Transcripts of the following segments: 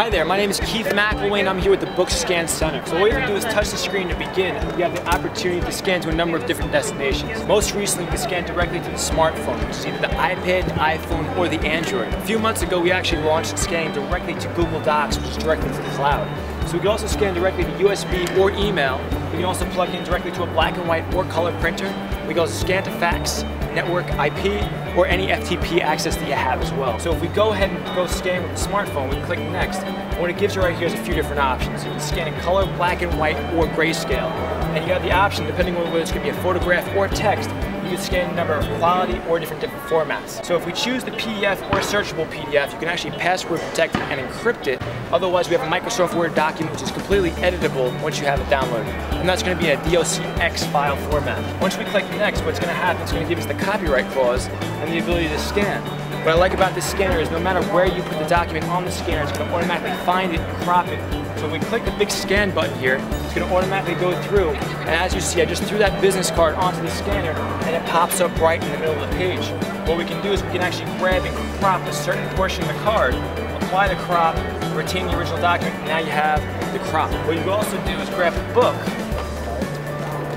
Hi there, my name is Keith McElwain and I'm here with the Book Scan Center. So what you do is touch the screen to begin. You have the opportunity to scan to a number of different destinations. Most recently, you can scan directly to the smartphone, which is either the iPad, the iPhone, or the Android. A few months ago, we actually launched scanning directly to Google Docs, which is directly to the cloud. So we can also scan directly to USB or email. We can also plug in directly to a black and white or color printer. We can also scan to fax, network, IP, or any FTP access that you have as well. So if we go ahead and go scan with the smartphone, we click next. What it gives you right here is a few different options. You can scan in color, black and white, or grayscale. And you have the option, depending on whether it's going to be a photograph or text, you can scan a number of quality or different formats. So if we choose the PDF or searchable PDF, you can actually password protect it and encrypt it. Otherwise, we have a Microsoft Word document which is completely editable once you have it downloaded. And that's going to be a DOCX file format. Once we click next, what's going to happen is going to give us the copyright clause and the ability to scan. What I like about this scanner is no matter where you put the document on the scanner, it's going to automatically find it and crop it. So if we click the big scan button here, it's going to automatically go through. And as you see, I just threw that business card onto the scanner and it pops up right in the middle of the page. What we can do is we can actually grab and crop a certain portion of the card, apply the crop, retain the original document, and now you have the crop. What you can also do is grab the book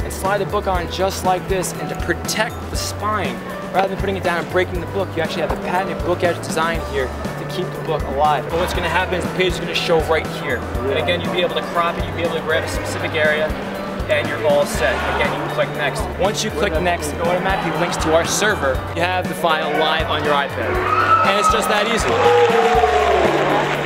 and slide the book on just like this, and to protect the spine, rather than putting it down and breaking the book, you actually have the patented book edge design here to keep the book alive. But what's going to happen is the page is going to show right here. And again, you'll be able to crop it, you'll be able to grab a specific area, and you're all set. Again, you can click next. Once you click next, it automatically links to our server. You have the file live on your iPad. And it's just that easy.